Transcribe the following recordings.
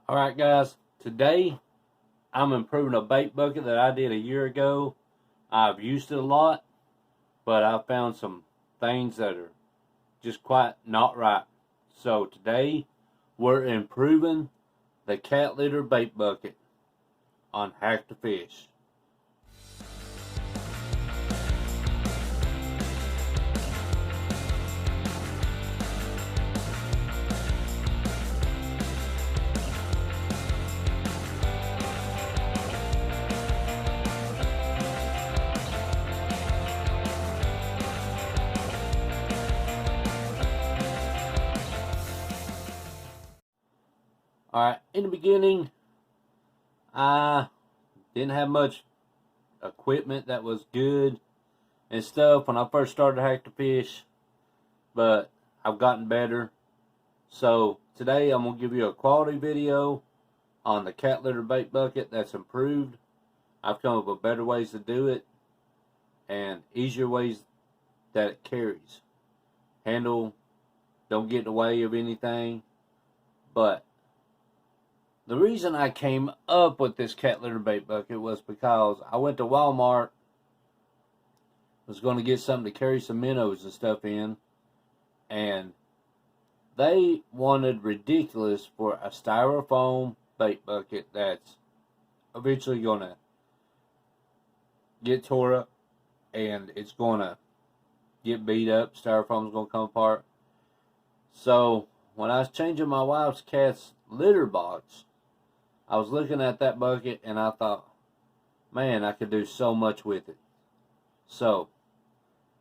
Alright guys, today I'm improving a bait bucket that I did a year ago. I've used it a lot, but I found some things that are just quite not right. So today we're improving the cat litter bait bucket on Hack to Fish. Alright, in the beginning, I didn't have much equipment that was good and stuff when I first started Hack to Fish, but I've gotten better. So today I'm going to give you a quality video on the cat litter bait bucket that's improved. I've come up with better ways to do it and easier ways that it carries. Handle don't get in the way of anything, but the reason I came up with this cat litter bait bucket was because I went to Walmart, was going to get something to carry some minnows and stuff in, and they wanted ridiculous for a styrofoam bait bucket that's eventually going to get tore up and it's going to get beat up. Styrofoam's going to come apart. So when I was changing my wife's cat's litter box, I was looking at that bucket and I thought, man, I could do so much with it. So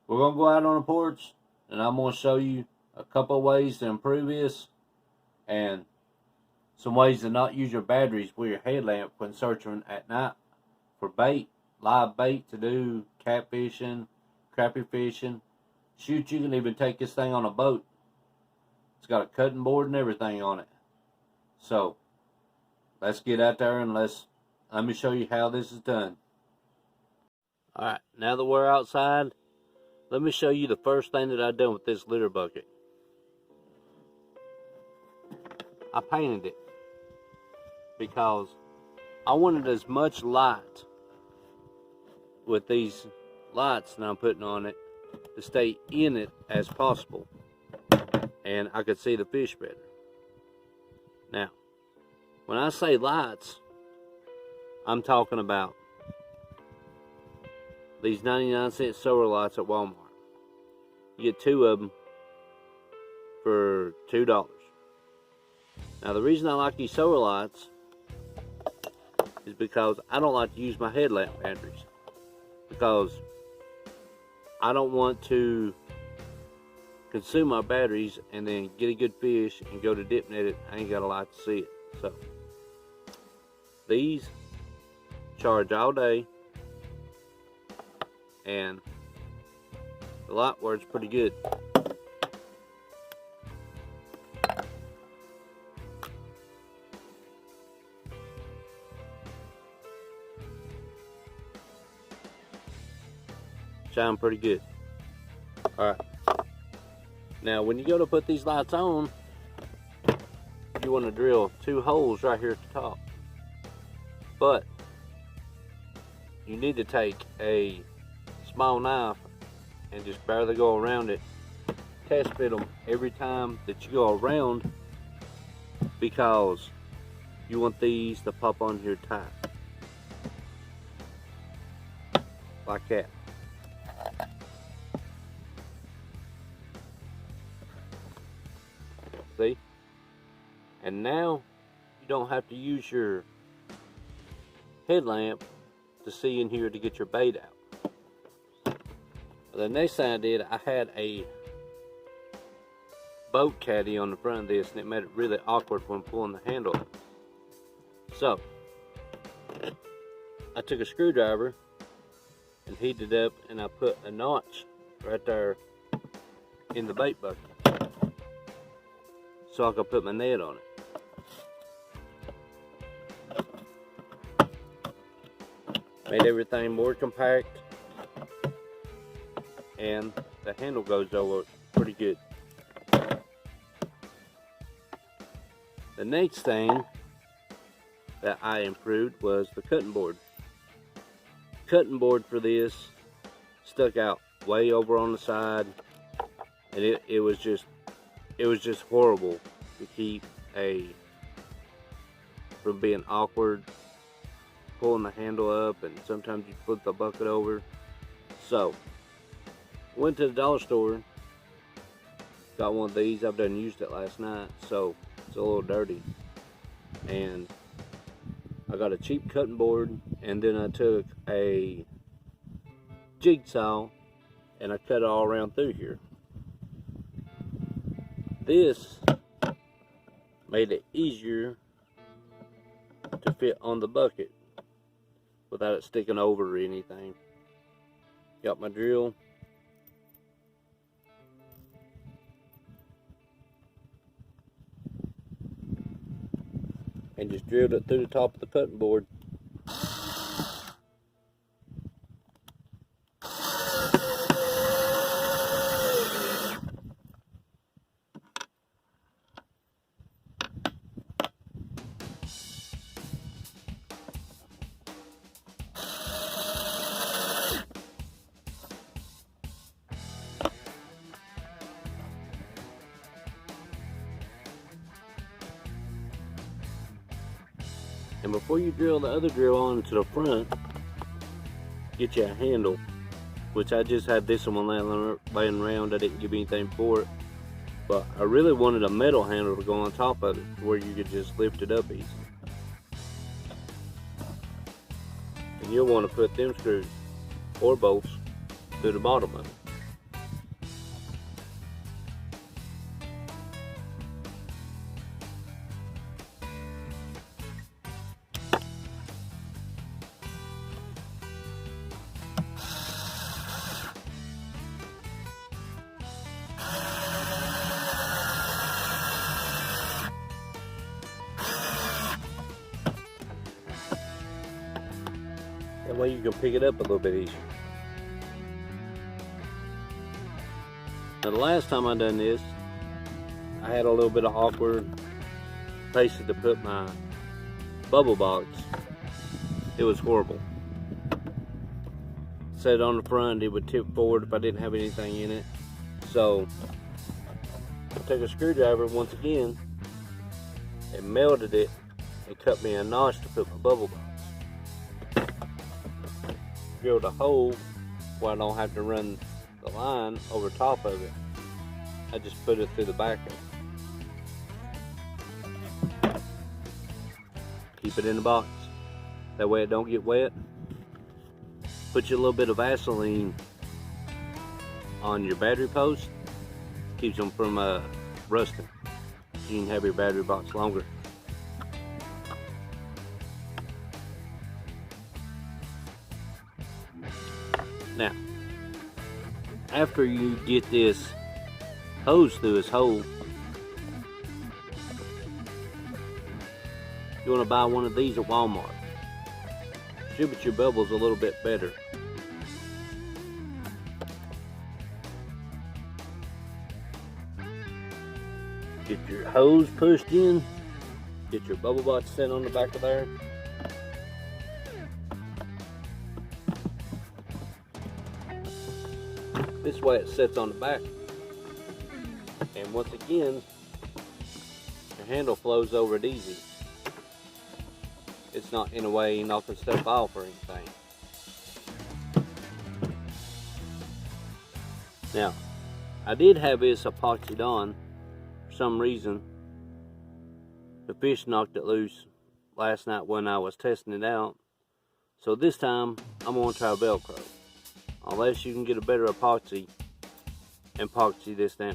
we're going to go out on the porch and I'm going to show you a couple of ways to improve this and some ways to not use your batteries with your headlamp when searching at night for bait, live bait to do catfishing, crappie fishing. Shoot, you can even take this thing on a boat. It's got a cutting board and everything on it. So let's get out there and let me show you how this is done. Alright, now that we're outside, let me show you the first thing that I've done with this litter bucket. I painted it because I wanted as much light with these lights that I'm putting on it to stay in it as possible, and I could see the fish better. Now, when I say lights, I'm talking about these 99-cent solar lights at Walmart. You get 2 of them for $2. Now, the reason I like these solar lights is because I don't like to use my headlamp batteries, because I don't want to consume my batteries and then get a good fish and go to dip net it. I ain't got a light to see it. So these charge all day and the light works pretty good. Shine pretty good. Alright. Now when you go to put these lights on, you want to drill 2 holes right here at the top. But you need to take a small knife and just barely go around it. Test fit them every time that you go around, because you want these to pop on here tight. Like that. See? And now you don't have to use your headlamp to see in here to get your bait out. The next thing I did, I had a boat caddy on the front of this, and it made it really awkward when pulling the handle. So I took a screwdriver and heated it up, and I put a notch right there in the bait bucket so I could put my net on it. Made everything more compact, and the handle goes over pretty good. The next thing that I improved was the cutting board. Cutting board for this stuck out way over on the side, and it was just horrible to keep from being awkward, pulling the handle up, and sometimes you flip the bucket over. So went to the dollar store, got one of these. I've done used it last night, so it's a little dirty. And I got a cheap cutting board, and then I took a jigsaw and I cut it all around through here. This made it easier to fit on the bucket without it sticking over or anything. Got my drill. And just drilled it through the top of the cutting board. And before you drill the other drill onto the front, get you a handle, which I just had this one laying around. I didn't give anything for it, but I really wanted a metal handle to go on top of it where you could just lift it up easy. And you'll want to put them screws or bolts through the bottom of it. That way you can pick it up a little bit easier. Now the last time I done this, I had a little bit of awkward places to put my bubble box. It was horrible. Set it on the front, it would tip forward if I didn't have anything in it. So I took a screwdriver once again and melted it and cut me a notch to put my bubble box. Drilled a hole where I don't have to run the line over top of it. I just put it through the back of it. Keep it in the box. That way it don't get wet. Put you a little bit of Vaseline on your battery post. Keeps them from rusting. You can have your battery box longer. Now, after you get this hose through its hole, you want to buy one of these at Walmart. Distribute your bubbles a little bit better. Get your hose pushed in, get your bubble box set on the back of there. This way it sits on the back, and once again your handle flows over it easy. It's not in a way knocking stuff off or anything. Now I did have this epoxied on for some reason. The fish knocked it loose last night when I was testing it out, so this time I'm going to try Velcro. Unless you can get a better epoxy this down.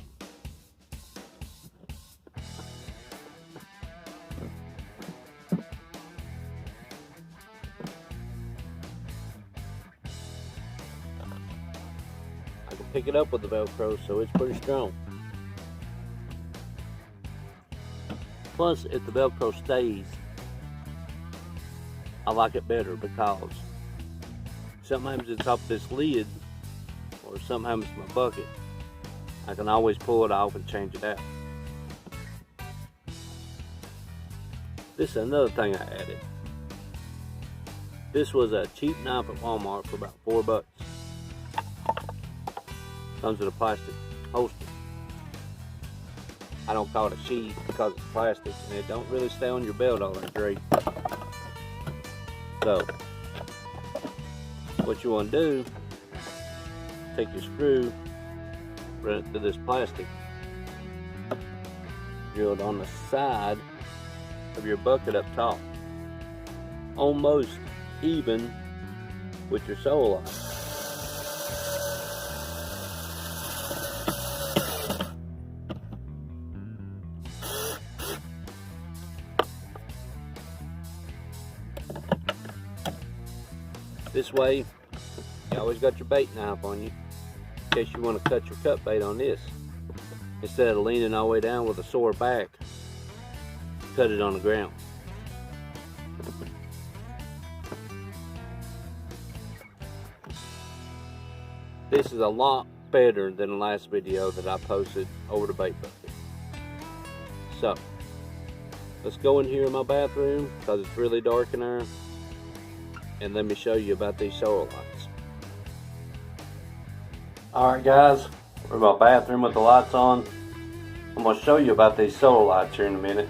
I can pick it up with the Velcro, so it's pretty strong. Plus, if the Velcro stays, I like it better because something happens to the top of this lid, or something happens to my bucket, I can always pull it off and change it out. This is another thing I added. This was a cheap knife at Walmart for about $4. Comes with a plastic holster. I don't call it a sheath because it's plastic and it don't really stay on your belt all that great. So, what you want to do, take your screw, run it through this plastic, drill it on the side of your bucket up top, almost even with your sole line. This way, you always got your bait knife on you in case you want to cut your cut bait on this. Instead of leaning all the way down with a sore back, cut it on the ground. This is a lot better than the last video that I posted over the bait bucket. So, let's go in here in my bathroom because it's really dark in there, and let me show you about these solar lights. Alright guys, we're in my bathroom with the lights on. I'm going to show you about these solar lights here in a minute.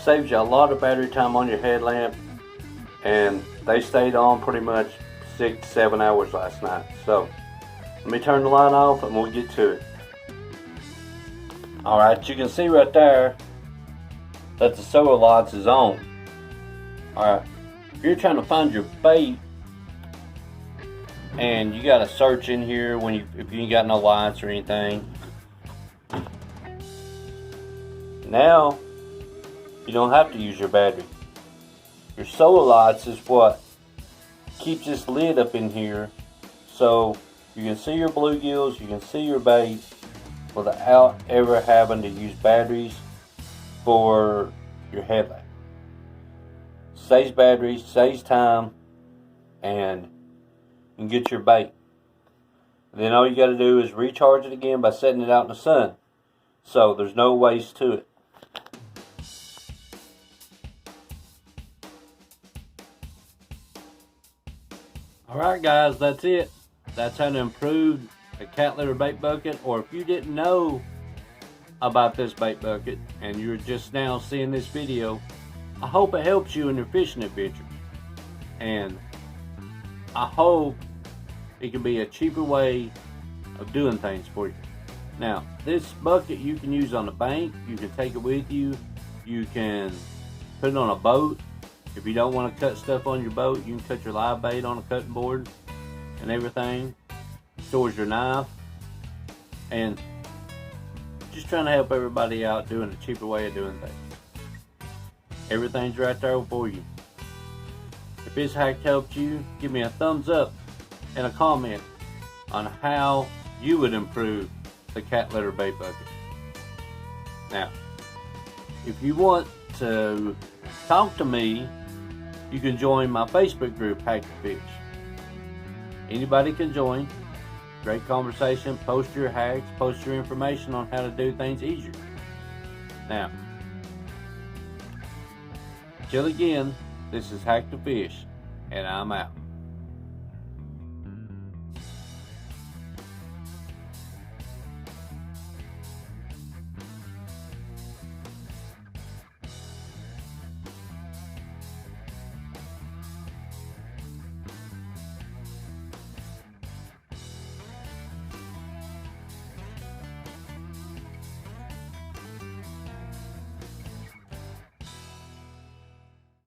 Saves you a lot of battery time on your headlamp, and they stayed on pretty much 6 to 7 hours last night. So let me turn the light off and we'll get to it. Alright, you can see right there that the solar lights is on. Alright, if you're trying to find your bait and you gotta search in here if you ain't got no lights or anything, now you don't have to use your battery. Your solar lights is what keeps this lid up in here so you can see your bluegills, you can see your bait without ever having to use batteries for your headlamp. Saves batteries, saves time, and you can get your bait. Then all you got to do is recharge it again by setting it out in the sun. So there's no waste to it. Alright guys, that's it. That's how to improve a cat litter bait bucket. Or if you didn't know about this bait bucket and you're just now seeing this video, I hope it helps you in your fishing adventures. And I hope it can be a cheaper way of doing things for you. Now, this bucket you can use on the bank, you can take it with you, you can put it on a boat. If you don't want to cut stuff on your boat, you can cut your live bait on a cutting board and everything. Stores your knife. And just trying to help everybody out doing a cheaper way of doing things. Everything's right there for you. If this hack helped you, give me a thumbs up and a comment on how you would improve the cat litter bait bucket. Now, if you want to talk to me, you can join my Facebook group, Hack to Fish. Anybody can join. Great conversation. Post your hacks, post your information on how to do things easier. Now, till again, this is Hack to Fish, and I'm out.